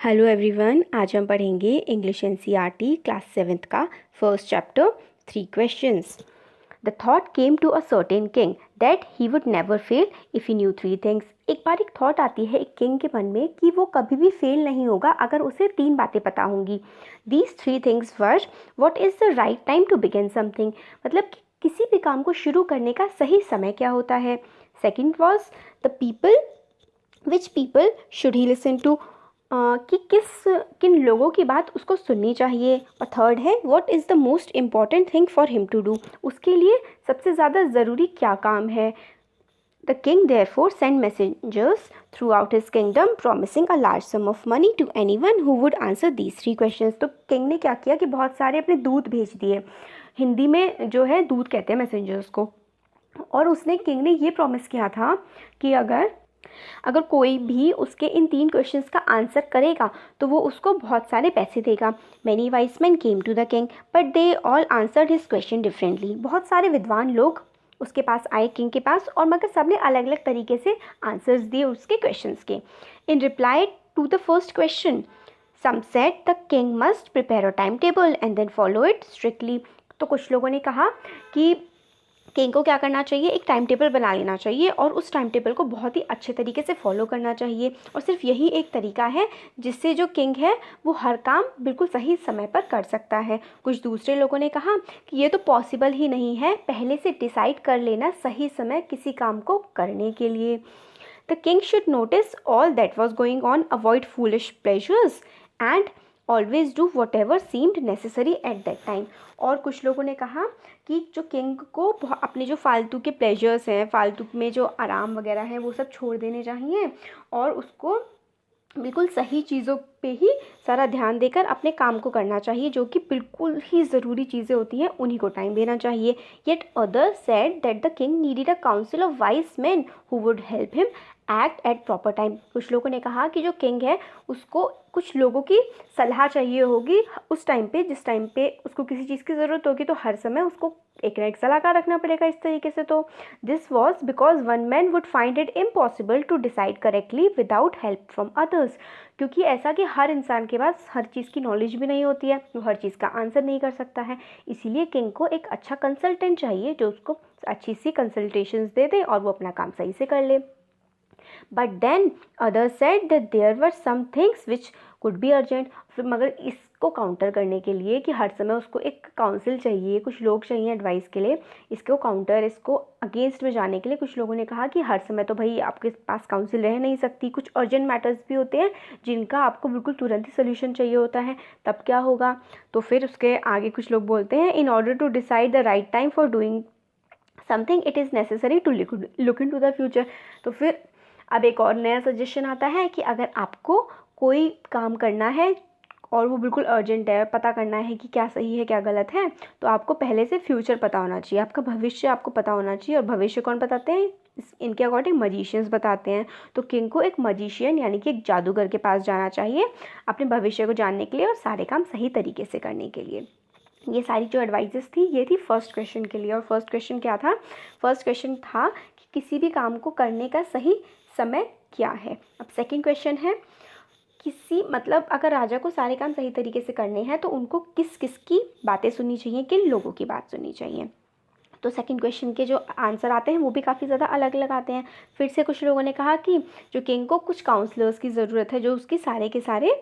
Hello everyone, आज हम पढ़ेंगे इंग्लिश एनसीईआरटी क्लास 7th का first chapter 3 questions. The thought came to a certain king that he would never fail if he knew 3 things. एक बार एक thought आती है एक किंग के मन में कि वो कभी भी फेल नहीं होगा अगर उसे 3 बातें पता होंगी। These 3 things were what is the right time to begin something, मतलब कि किसी भी काम को शुरू करने का सही समय क्या होता है। Second was the people which people should he listen to, कि किन लोगों की बात उसको सुननी चाहिए। और थर्ड है what is the most important thing for him to do, उसके लिए सबसे ज़्यादा ज़रूरी क्या काम है। The king therefore send messengers throughout his kingdom promising a large sum of money to anyone who would answer these 3 questions. तो king ने क्या किया कि बहुत सारे अपने दूत भेज दिए, हिंदी में जो है दूत कहते हैं मैसेंजर्स को। और उसने किंग ने ये प्रॉमिस किया था कि अगर कोई भी उसके इन 3 क्वेश्चंस का आंसर करेगा तो वो उसको बहुत सारे पैसे देगा। Many wise man came to the king but they all answered his question differently. बहुत सारे विद्वान लोग उसके पास आए किंग के पास, और मगर सब ने अलग अलग तरीके से आंसर्स दिए उसके क्वेश्चंस के। In reply to the first question some said the king must prepare a time table and then follow it strictly. तो कुछ लोगों ने कहा कि किंग को क्या करना चाहिए, एक टाइम टेबल बना लेना चाहिए और उस टाइम टेबल को बहुत ही अच्छे तरीके से फॉलो करना चाहिए, और सिर्फ यही एक तरीका है जिससे जो किंग है वो हर काम बिल्कुल सही समय पर कर सकता है। कुछ दूसरे लोगों ने कहा कि ये तो पॉसिबल ही नहीं है, पहले से डिसाइड कर लेना सही समय किसी काम को करने के लिए। The king should notice all that was going on, avoid foolish pleasures and always do what ever seemed necessary at that time. और कुछ लोगों ने कहा कि जो किंग को अपने जो फालतू के प्लेजर्स हैं, फालतू में जो आराम वगैरह हैं, वो सब छोड़ देने चाहिए और उसको बिल्कुल सही चीज़ों पे ही सारा ध्यान देकर अपने काम को करना चाहिए, जो कि बिल्कुल ही ज़रूरी चीज़ें होती हैं उन्हीं को टाइम देना चाहिए। Yet others said that the king needed a council of wise man who would help him act at proper time. कुछ लोगों ने कहा कि जो किंग है उसको कुछ लोगों की सलाह चाहिए होगी उस टाइम पे, जिस टाइम पे उसको किसी चीज़ की ज़रूरत होगी तो हर समय उसको एक ना एक सलाहकार रखना पड़ेगा इस तरीके से। तो this was because one man would find it impossible to decide correctly without help from others, क्योंकि ऐसा कि हर इंसान के पास हर चीज़ की नॉलेज भी नहीं होती है, वो हर चीज़ का आंसर नहीं कर सकता है। इसीलिए किंग को एक अच्छा कंसल्टेंट चाहिए जो उसको अच्छी सी कंसल्टेशंस दे दे और वो अपना काम सही से कर ले। But then others said that there were some things which could be urgent. फिर मगर इसको काउंटर करने के लिए कि हर समय उसको एक काउंसिल चाहिए, कुछ लोग चाहिए एडवाइस के लिए, इसको अगेंस्ट में जाने के लिए कुछ लोगों ने कहा कि हर समय तो भाई आपके पास काउंसिल रह नहीं सकती, कुछ अर्जेंट मैटर्स भी होते हैं जिनका आपको बिल्कुल तुरंत ही सोल्यूशन चाहिए होता है, तब क्या होगा। तो फिर उसके आगे कुछ लोग बोलते हैं in order to decide the right time for doing something it is necessary to look into the future. तो फिर अब एक और नया सजेशन आता है कि अगर आपको कोई काम करना है और वो बिल्कुल अर्जेंट है, पता करना है कि क्या सही है क्या गलत है, तो आपको पहले से फ्यूचर पता होना चाहिए, आपका भविष्य आपको पता होना चाहिए। और भविष्य कौन बताते हैं, इनके अकॉर्डिंग मजिशियंस बताते हैं। तो किंग को एक मजिशियन यानी कि एक जादूगर के पास जाना चाहिए अपने भविष्य को जानने के लिए और सारे काम सही तरीके से करने के लिए। ये सारी जो एडवाइजेस थी ये थी फर्स्ट क्वेश्चन के लिए। और फर्स्ट क्वेश्चन क्या था, फर्स्ट क्वेश्चन था कि किसी भी काम को करने का सही समय क्या है। अब सेकंड क्वेश्चन है मतलब अगर राजा को सारे काम सही तरीके से करने हैं तो उनको किस किस की बातें सुननी चाहिए, किन लोगों की बात सुननी चाहिए। तो सेकंड क्वेश्चन के जो आंसर आते हैं वो भी काफ़ी ज़्यादा अलग अलग आते हैं। फिर से कुछ लोगों ने कहा कि जो किंग को कुछ काउंसलर्स की ज़रूरत है जो उसकी सारे के सारे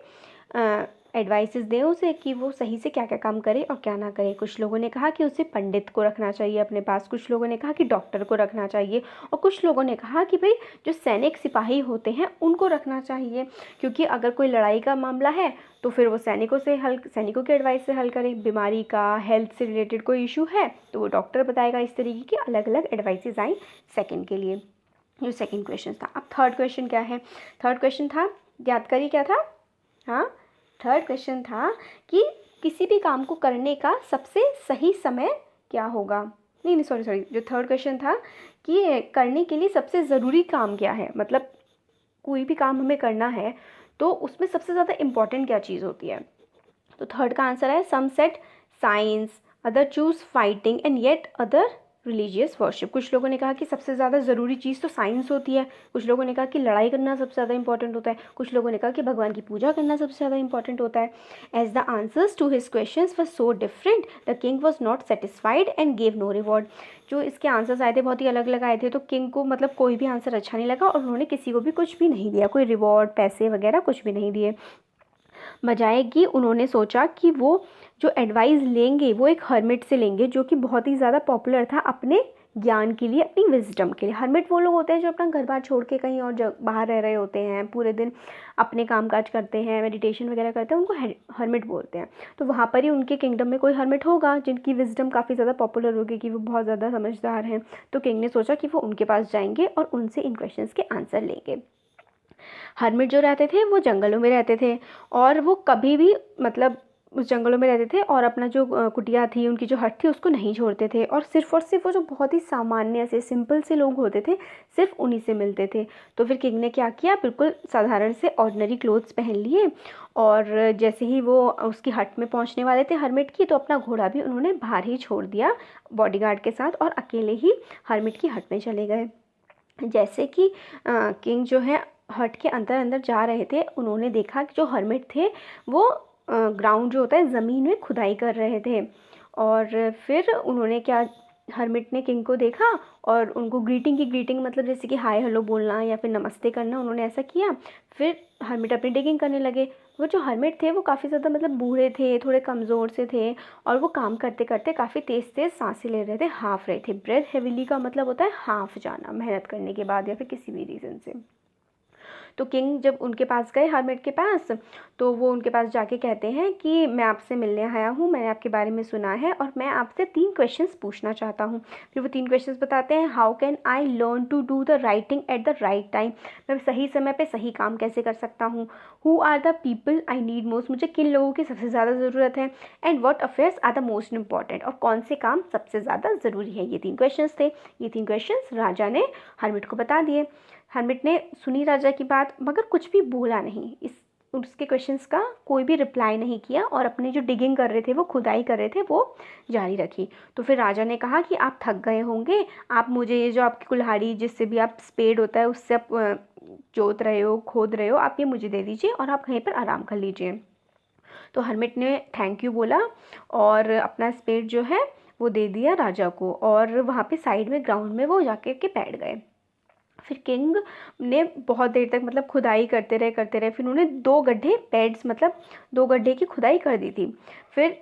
एडवाइसेस दें उसे कि वो सही से क्या क्या काम करे और क्या ना करे। कुछ लोगों ने कहा कि उसे पंडित को रखना चाहिए अपने पास, कुछ लोगों ने कहा कि डॉक्टर को रखना चाहिए, और कुछ लोगों ने कहा कि भाई जो सैनिक सिपाही होते हैं उनको रखना चाहिए, क्योंकि अगर कोई लड़ाई का मामला है तो फिर वो सैनिकों के एडवाइस से हल करें। बीमारी का, हेल्थ से रिलेटेड कोई इशू है तो वो डॉक्टर बताएगा। इस तरीके की अलग अलग एडवाइसेस आई सेकेंड के लिए, जो सेकेंड क्वेश्चन था। अब थर्ड क्वेश्चन क्या है, थर्ड क्वेश्चन था, याद करिए क्या था, हाँ थर्ड क्वेश्चन था कि किसी भी काम को करने का सबसे सही समय क्या होगा। नहीं सॉरी, जो थर्ड क्वेश्चन था कि करने के लिए सबसे ज़रूरी काम क्या है, मतलब कोई भी काम हमें करना है तो उसमें सबसे ज़्यादा इम्पॉर्टेंट क्या चीज़ होती है। तो थर्ड का आंसर है some said science, other choose fighting and yet other religious worship. कुछ लोगों ने कहा कि सबसे ज़्यादा ज़रूरी चीज़ तो साइंस होती है, कुछ लोगों ने कहा कि लड़ाई करना सबसे ज़्यादा इंपॉर्टेंट होता है, कुछ लोगों ने कहा कि भगवान की पूजा करना सबसे ज़्यादा इंपॉर्टेंट होता है। As the answers to his questions were so different the king was not satisfied and gave no reward. जो इसके आंसर्स आए थे बहुत ही अलग अलग आए थे, तो किंग को मतलब कोई भी आंसर अच्छा नहीं लगा और उन्होंने किसी को भी कुछ भी नहीं दिया, कोई रिवॉर्ड पैसे वगैरह कुछ भी नहीं दिए। बजाय कि उन्होंने सोचा कि वो जो एडवाइस लेंगे वो एक हर्मिट से लेंगे जो कि बहुत ही ज़्यादा पॉपुलर था अपने ज्ञान के लिए, अपनी विजडम के लिए। हर्मिट वो लोग होते हैं जो अपना घर बार छोड़ के कहीं और बाहर रह रहे होते हैं, पूरे दिन अपने काम काज करते हैं, मेडिटेशन वगैरह करते हैं, उनको हर्मिट बोलते हैं। तो वहाँ पर ही उनके किंगडम में कोई हर्मिट होगा जिनकी विजडम काफ़ी ज़्यादा पॉपुलर होगी, कि वो बहुत ज़्यादा समझदार हैं। तो किंग ने सोचा कि वो उनके पास जाएंगे और उनसे इन क्वेश्चंस के आंसर लेंगे। हर्मिट जो रहते थे वो जंगलों में रहते थे और वो कभी भी मतलब उस जंगलों में रहते थे और अपना जो कुटिया थी, उनकी जो हट थी, उसको नहीं छोड़ते थे और सिर्फ वो जो बहुत ही सामान्य से सिंपल से लोग होते थे सिर्फ उन्हीं से मिलते थे। तो फिर किंग ने क्या किया, बिल्कुल साधारण से ऑर्डिनरी क्लोथ्स पहन लिए और जैसे ही वो उसकी हट में पहुंचने वाले थे हर्मिट की, तो अपना घोड़ा भी उन्होंने बाहर ही छोड़ दिया बॉडीगार्ड के साथ और अकेले ही हर्मिट की हट में चले गए। जैसे कि किंग जो है हट के अंदर अंदर जा रहे थे, उन्होंने देखा कि जो हर्मिट थे वो ग्राउंड जो होता है ज़मीन में खुदाई कर रहे थे। और फिर उन्होंने क्या, हर्मिट ने किंग को देखा और उनको ग्रीटिंग मतलब जैसे कि हाय हेलो बोलना या फिर नमस्ते करना, उन्होंने ऐसा किया। फिर हर्मिट अपनी डिगिंग करने लगे। वो जो हर्मिट थे वो काफ़ी ज़्यादा मतलब बूढ़े थे, थोड़े कमज़ोर से थे और वो काम करते करते काफ़ी तेज़ तेज़ सांसें ले रहे थे, हाफ रहे थे। ब्रेथ हेविली का मतलब होता है हाफ जाना मेहनत करने के बाद या फिर किसी भी रीज़न से। तो किंग जब उनके पास गए हर्मिट के पास, तो वो उनके पास जाके कहते हैं कि मैं आपसे मिलने आया हूँ, मैंने आपके बारे में सुना है और मैं आपसे 3 क्वेश्चंस पूछना चाहता हूँ। फिर वो 3 क्वेश्चंस बताते हैं। How can I learn to do the writing at the right time, मैं सही समय पे सही काम कैसे कर सकता हूँ। Who are the people I need most, मुझे किन लोगों की सबसे ज़्यादा ज़रूरत है। And what affairs are the most important, और कौन से काम सबसे ज़्यादा ज़रूरी है। ये 3 क्वेश्चंस थे। ये 3 क्वेश्चंस राजा ने हर्मिट को बता दिए। हर्मिट ने सुनी राजा की बात मगर कुछ भी बोला नहीं, इस उसके क्वेश्चंस का कोई भी रिप्लाई नहीं किया और अपने जो डिगिंग कर रहे थे, वो खुदाई कर रहे थे, वो जारी रखी। तो फिर राजा ने कहा कि आप थक गए होंगे, आप मुझे ये जो आपकी कुल्हाड़ी जिससे भी आप स्पेड होता है उससे आप जोत रहे हो, खोद रहे हो, आप ये मुझे दे दीजिए और आप कहीं पर आराम कर लीजिए। तो हर्मिट ने थैंक यू बोला और अपना स्पेड जो है वो दे दिया राजा को और वहाँ पे साइड में ग्राउंड में वो जाके के बैठ गए। फिर किंग ने बहुत देर तक मतलब खुदाई करते रहे। फिर उन्होंने 2 गड्ढे पेड्स मतलब 2 गड्ढे की खुदाई कर दी थी। फिर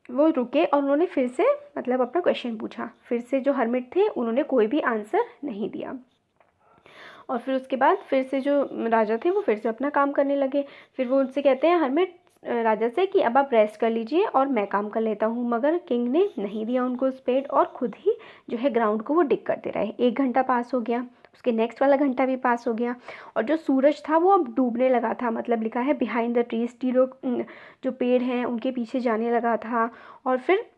वो रुके और उन्होंने फिर से मतलब अपना क्वेश्चन पूछा। फिर से जो हर्मिट थे उन्होंने कोई भी आंसर नहीं दिया और फिर उसके बाद फिर से जो राजा थे वो फिर से अपना काम करने लगे। फिर वो उनसे कहते हैं हर्मिट राजा से कि अब आप रेस्ट कर लीजिए और मैं काम कर लेता हूँ, मगर किंग ने नहीं दिया उनको स्पेड और खुद ही जो है ग्राउंड को वो डिग करते रहे। 1 घंटा पास हो गया, उसके नेक्स्ट वाला घंटा भी पास हो गया और जो सूरज था वो अब डूबने लगा था, मतलब लिखा है बिहाइंड द ट्रीज, टी लोग जो पेड़ हैं उनके पीछे जाने लगा था। और फिर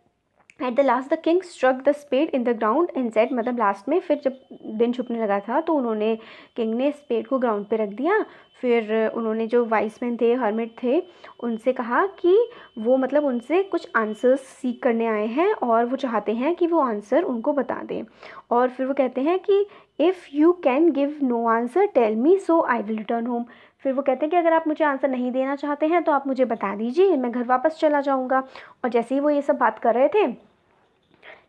at the last the king struck the spade in the ground and said, मतलब लास्ट में फिर जब दिन छुपने लगा था तो उन्होंने किंग ने स्पेड को ग्राउंड पे रख दिया। फिर उन्होंने जो वाइस मैन थे, हर्मिट थे, उनसे कहा कि वो मतलब उनसे कुछ आंसर्स सीख करने आए हैं और वो चाहते हैं कि वो आंसर उनको बता दें। और फिर वो कहते हैं कि if you can give no answer tell me so I will return home. फिर वो कहते हैं कि अगर आप मुझे आंसर नहीं देना चाहते हैं तो आप मुझे बता दीजिए, मैं घर वापस चला जाऊँगा। और जैसे ही वो ये सब बात कर रहे थे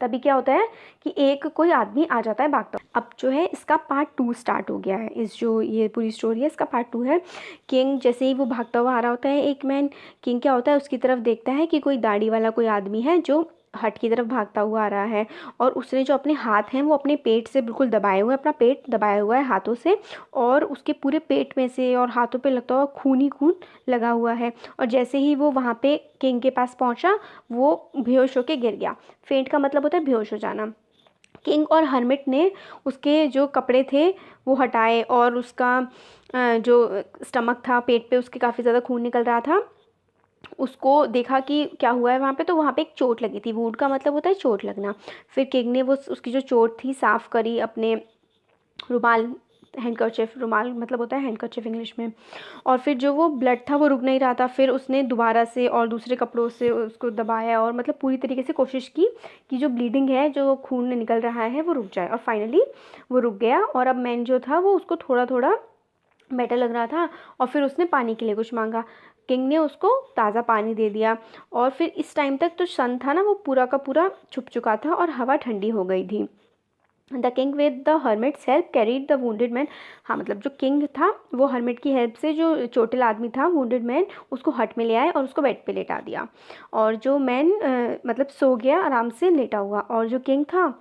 तभी क्या होता है कि एक कोई आदमी आ जाता है भागता। अब जो है इसका पार्ट 2 स्टार्ट हो गया है। इस जो ये पूरी स्टोरी है इसका पार्ट 2 है। किंग जैसे ही वो भागता हुआ आ रहा होता है, एक मैन किंग क्या होता है उसकी तरफ देखता है कि कोई दाढ़ी वाला कोई आदमी है जो हट की तरफ भागता हुआ आ रहा है और उसने जो अपने हाथ हैं वो अपने पेट से बिल्कुल दबाए हुए हैं, अपना पेट दबाया हुआ है हाथों से और उसके पूरे पेट में से और हाथों पे लगता हुआ खून ही खून लगा हुआ है। और जैसे ही वो वहाँ पे किंग के पास पहुँचा वो बेहोश होके गिर गया। फेंट का मतलब होता है बेहोश हो जाना। किंग और हर्मिट ने उसके जो कपड़े थे वो हटाए और उसका जो स्टमक था, पेट पे उसके काफ़ी ज़्यादा खून निकल रहा था, उसको देखा कि क्या हुआ है वहाँ पे। तो वहाँ पे एक चोट लगी थी, वुंड का मतलब होता है चोट लगना। फिर किंग ने वो उसकी जो चोट थी साफ़ करी अपने रुमाल हैंडकरचिफ, रुमाल मतलब होता है हैंडकरचिफ इंग्लिश में। और फिर जो वो ब्लड था वो रुक नहीं रहा था, फिर उसने दोबारा से और दूसरे कपड़ों से उसको दबाया और मतलब पूरी तरीके से कोशिश की कि जो ब्लीडिंग है, जो खून निकल रहा है, वो रुक जाए। और फाइनली वो रुक गया। और अब मैन जो था वो उसको थोड़ा थोड़ा बेटर लग रहा था और फिर उसने पानी के लिए कुछ मांगा। किंग ने उसको ताज़ा पानी दे दिया। और फिर इस टाइम तक तो सन था ना वो पूरा का पूरा छुप चुका था और हवा ठंडी हो गई थी। The king with the hermits help carried the wounded man. हाँ मतलब जो किंग था वो हर्मिट की हेल्प से जो चोटिल आदमी था, वुंडेड मैन, उसको हट में ले आए और उसको बेड पे लेटा दिया। और जो मैन मतलब सो गया आराम से लेटा हुआ। और जो किंग था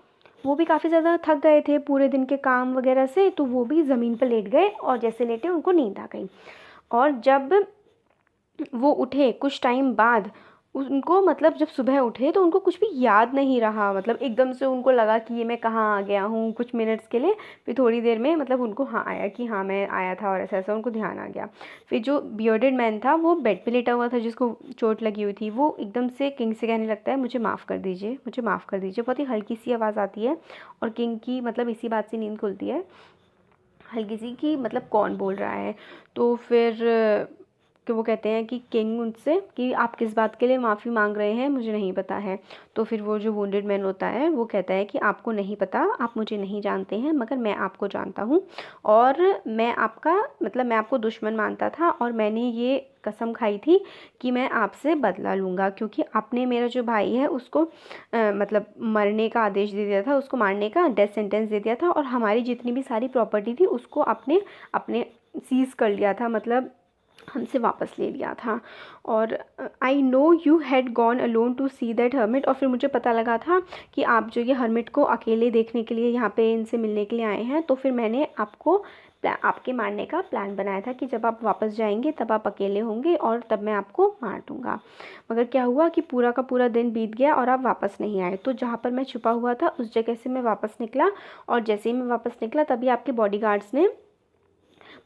वो भी काफ़ी ज़्यादा थक गए थे पूरे दिन के काम वगैरह से, तो वो भी ज़मीन पर लेट गए और जैसे लेटे उनको नींद आ गई। और जब वो उठे कुछ टाइम बाद, उनको मतलब जब सुबह उठे तो उनको कुछ भी याद नहीं रहा। मतलब एकदम से उनको लगा कि ये मैं कहाँ आ गया हूँ कुछ मिनट्स के लिए। फिर थोड़ी देर में मतलब उनको हाँ आया कि हाँ मैं आया था और ऐसा ऐसा उनको ध्यान आ गया। फिर जो बियर्डेड मैन था वो बेड पे लेटा हुआ था जिसको चोट लगी हुई थी, वो एकदम से किंग से कहने लगता है मुझे माफ़ कर दीजिए, मुझे माफ़ कर दीजिए। बहुत ही हल्की सी आवाज़ आती है और किंग की मतलब इसी बात से नींद खुलती है, हल्की सी, कि मतलब कौन बोल रहा है। तो फिर कि वो कहते हैं कि किंग उनसे कि आप किस बात के लिए माफ़ी मांग रहे हैं, मुझे नहीं पता है। तो फिर वो जो वुंडेड मैन होता है वो कहता है कि आपको नहीं पता, आप मुझे नहीं जानते हैं, मगर मैं आपको जानता हूँ और मैं आपका मतलब मैं आपको दुश्मन मानता था और मैंने ये कसम खाई थी कि मैं आपसे बदला लूँगा, क्योंकि आपने मेरा जो भाई है उसको मतलब मरने का आदेश दे दिया था, उसको मारने का डेथ सेंटेंस दे दिया था और हमारी जितनी भी सारी प्रॉपर्टी थी उसको आपने अपने सीज़ कर लिया था, मतलब हमसे वापस ले लिया था। और I know you had gone alone to see that hermit. और फिर मुझे पता लगा था कि आप जो ये हर्मिट को अकेले देखने के लिए यहाँ पे इनसे मिलने के लिए आए हैं, तो फिर मैंने आपको आपके मारने का प्लान बनाया था कि जब आप वापस जाएंगे तब आप अकेले होंगे और तब मैं आपको मार दूंगा। मगर क्या हुआ कि पूरा का पूरा दिन बीत गया और आप वापस नहीं आए। तो जहाँ पर मैं छुपा हुआ था उस जगह से मैं वापस निकला और जैसे ही मैं वापस निकला तभी आपके बॉडीगार्ड्स ने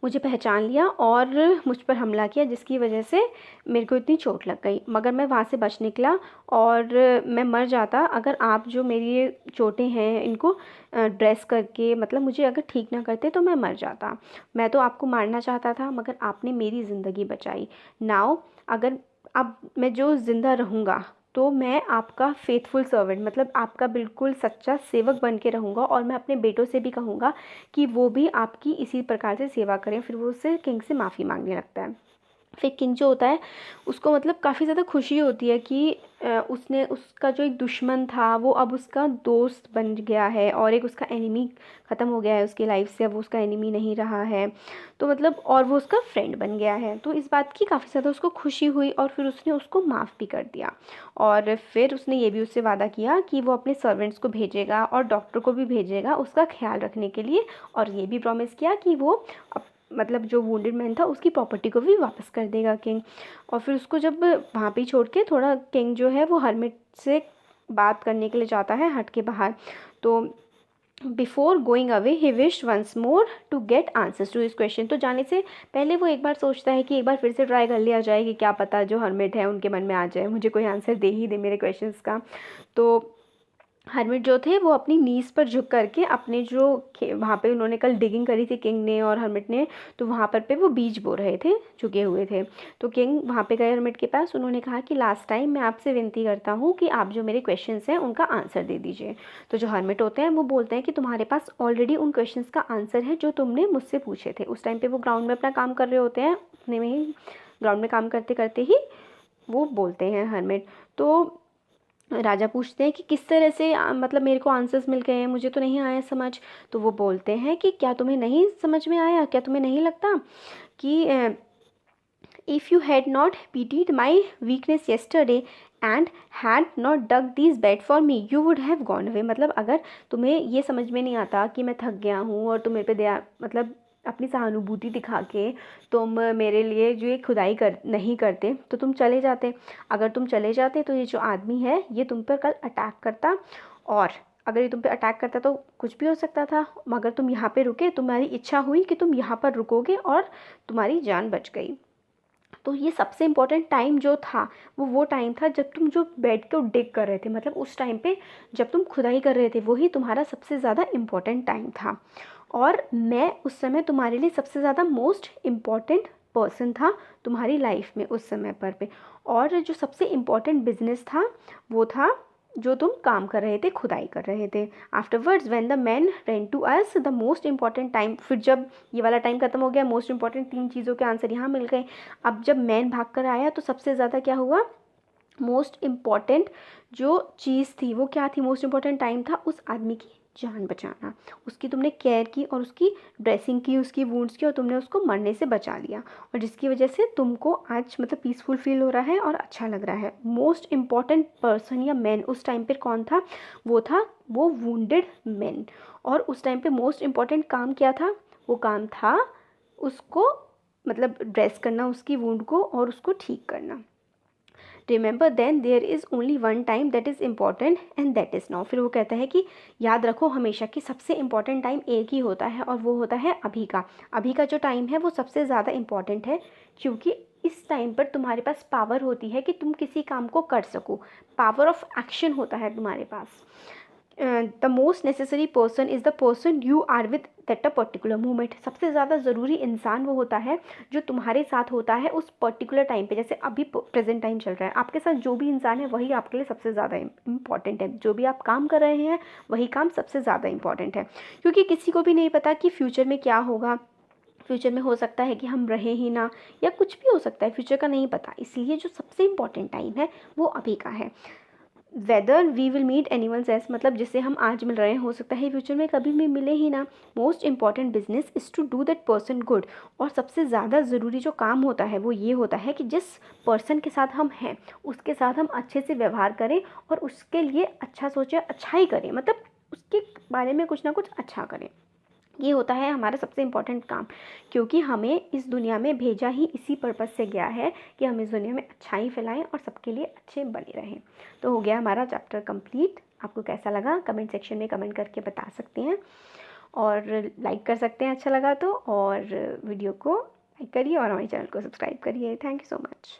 मुझे पहचान लिया और मुझ पर हमला किया, जिसकी वजह से मेरे को इतनी चोट लग गई। मगर मैं वहाँ से बच निकला और मैं मर जाता अगर आप जो मेरी ये चोटें हैं इनको ड्रेस करके मतलब मुझे अगर ठीक ना करते तो मैं मर जाता। मैं तो आपको मारना चाहता था मगर आपने मेरी ज़िंदगी बचाई। नाउ अगर अब मैं जो ज़िंदा रहूँगा तो मैं आपका फेथफुल सर्वेंट मतलब आपका बिल्कुल सच्चा सेवक बन के रहूँगा और मैं अपने बेटों से भी कहूँगा कि वो भी आपकी इसी प्रकार से सेवा करें। फिर वो उससे किंग से माफ़ी मांगने लगता है। फिर किंग जो होता है उसको मतलब काफ़ी ज़्यादा खुशी होती है कि उसने उसका जो एक दुश्मन था वो अब उसका दोस्त बन गया है और एक उसका एनिमी ख़त्म हो गया है उसकी लाइफ से, अब वो उसका एनिमी नहीं रहा है। तो मतलब और वो उसका फ्रेंड बन गया है। तो इस बात की काफ़ी ज़्यादा उसको खुशी हुई और फिर उसने उसको माफ़ भी कर दिया। और फिर उसने ये भी उससे वादा किया कि वो अपने सर्वेंट्स को भेजेगा और डॉक्टर को भी भेजेगा उसका ख्याल रखने के लिए। और ये भी प्रॉमिस किया कि वो मतलब जो वुंडेड मैन था उसकी प्रॉपर्टी को भी वापस कर देगा किंग। और फिर उसको जब वहाँ पे छोड़ के थोड़ा किंग जो है वो हर्मिट से बात करने के लिए जाता है हट के बाहर। तो before going away he wish once more to get answers to his question. तो जाने से पहले वो एक बार सोचता है कि एक बार फिर से ट्राई कर लिया जाए कि क्या पता जो हर्मिट है उनके मन में आ जाए, मुझे कोई आंसर दे ही दे मेरे क्वेश्चंस का। तो हर्मिट जो थे वो अपनी नीज़ पर झुक करके अपने जो वहाँ पे उन्होंने कल डिगिंग करी थी किंग ने और हर्मिट ने, तो वहाँ पर पे वो बीज बो रहे थे, झुके हुए थे। तो किंग वहाँ पे गए हर्मिट के पास, उन्होंने कहा कि लास्ट टाइम मैं आपसे विनती करता हूँ कि आप जो मेरे क्वेश्चंस हैं उनका आंसर दे दीजिए। तो जो हर्मिट होते हैं वो बोलते हैं कि तुम्हारे पास ऑलरेडी उन क्वेश्चंस का आंसर है जो तुमने मुझसे पूछे थे। उस टाइम पर वो ग्राउंड में अपना काम कर रहे होते हैं, अपने में ही ग्राउंड में काम करते करते ही वो बोलते हैं हर्मिट। तो राजा पूछते हैं कि किस तरह से मतलब मेरे को आंसर्स मिल गए हैं, मुझे तो नहीं आया समझ। तो वो बोलते हैं कि क्या तुम्हें नहीं समझ में आया, क्या तुम्हें नहीं लगता कि if you had not pitied my weakness yesterday and had not dug this bed for me you would have gone away. मतलब अगर तुम्हें ये समझ में नहीं आता कि मैं थक गया हूँ और तुम मेरे पे दया मतलब अपनी सहानुभूति दिखा के तुम मेरे लिए जो ये खुदाई कर नहीं करते तो तुम चले जाते। अगर तुम चले जाते तो ये जो आदमी है ये तुम पर कल अटैक करता, और अगर ये तुम पे अटैक करता तो कुछ भी हो सकता था, मगर तुम यहाँ पे रुके, तुम्हारी इच्छा हुई कि तुम यहाँ पर रुकोगे और तुम्हारी जान बच गई। तो ये सबसे इम्पोर्टेंट टाइम जो था वो टाइम था जब तुम जो बेड को डिग कर रहे थे, मतलब उस टाइम पे जब तुम खुदाई कर रहे थे वही तुम्हारा सबसे ज़्यादा इम्पोर्टेंट टाइम था। और मैं उस समय तुम्हारे लिए सबसे ज़्यादा मोस्ट इम्पॉर्टेंट पर्सन था तुम्हारी लाइफ में उस समय पर पे। और जो सबसे इम्पॉर्टेंट बिजनेस था वो था जो तुम काम कर रहे थे, खुदाई कर रहे थे। Afterwards when the man ran to us the most important time, फिर जब ये वाला टाइम खत्म हो गया, मोस्ट इम्पॉर्टेंट 3 चीज़ों के आंसर यहाँ मिल गए। अब जब मैन भाग कर आया तो सबसे ज़्यादा क्या हुआ, मोस्ट इम्पॉर्टेंट जो चीज़ थी वो क्या थी, मोस्ट इम्पॉर्टेंट टाइम था उस आदमी की जान बचाना। उसकी तुमने केयर की और उसकी ड्रेसिंग की, उसकी वुंड्स की, और तुमने उसको मरने से बचा लिया, और जिसकी वजह से तुमको आज मतलब पीसफुल फील हो रहा है और अच्छा लग रहा है। मोस्ट इम्पॉर्टेंट पर्सन या मैन उस टाइम पर कौन था, वो था वो वुंडेड मैन। और उस टाइम पे मोस्ट इम्पॉर्टेंट काम क्या था, वो काम था उसको मतलब ड्रेस करना उसकी वुंड को और उसको ठीक करना। Remember then there is only one time that is important and that is now. फिर वो कहता है कि याद रखो हमेशा कि सबसे इम्पॉर्टेंट टाइम एक ही होता है और वो होता है अभी का। अभी का जो टाइम है वो सबसे ज़्यादा इम्पॉर्टेंट है, क्योंकि इस टाइम पर तुम्हारे पास पावर होती है कि तुम किसी काम को कर सको, पावर ऑफ एक्शन होता है तुम्हारे पास। The most necessary person is the person you are with that a particular moment. सबसे ज़्यादा ज़रूरी इंसान वो होता है जो तुम्हारे साथ होता है उस पर्टिकुलर टाइम पे। जैसे अभी प्रेजेंट टाइम चल रहा है, आपके साथ जो भी इंसान है वही आपके लिए सबसे ज़्यादा इम्पॉर्टेंट है। जो भी आप काम कर रहे हैं वही काम सबसे ज़्यादा इम्पॉर्टेंट है, क्योंकि किसी को भी नहीं पता कि फ्यूचर में क्या होगा। फ्यूचर में हो सकता है कि हम रहें ही ना, या कुछ भी हो सकता है, फ्यूचर का नहीं पता। इसलिए जो सबसे इम्पॉर्टेंट टाइम है वो अभी का है। Whether we will meet anyone else, मतलब जिससे हम आज मिल रहे हैं हो सकता है फ्यूचर में कभी भी मिले ही ना। Most important business is to do that person good. और सबसे ज़्यादा ज़रूरी जो काम होता है वो ये होता है कि जिस पर्सन के साथ हम हैं उसके साथ हम अच्छे से व्यवहार करें और उसके लिए अच्छा सोचें, अच्छा ही करें, मतलब उसके बारे में कुछ ना कुछ अच्छा करें। ये होता है हमारा सबसे इम्पॉर्टेंट काम, क्योंकि हमें इस दुनिया में भेजा ही इसी पर्पज़ से गया है कि हम इस दुनिया में अच्छाई फैलाएं और सबके लिए अच्छे बने रहें। तो हो गया हमारा चैप्टर कंप्लीट। आपको कैसा लगा कमेंट सेक्शन में कमेंट करके बता सकते हैं, और लाइक कर सकते हैं अच्छा लगा तो, और वीडियो को लाइक करिए और हमारे चैनल को सब्सक्राइब करिए। Thank you so much.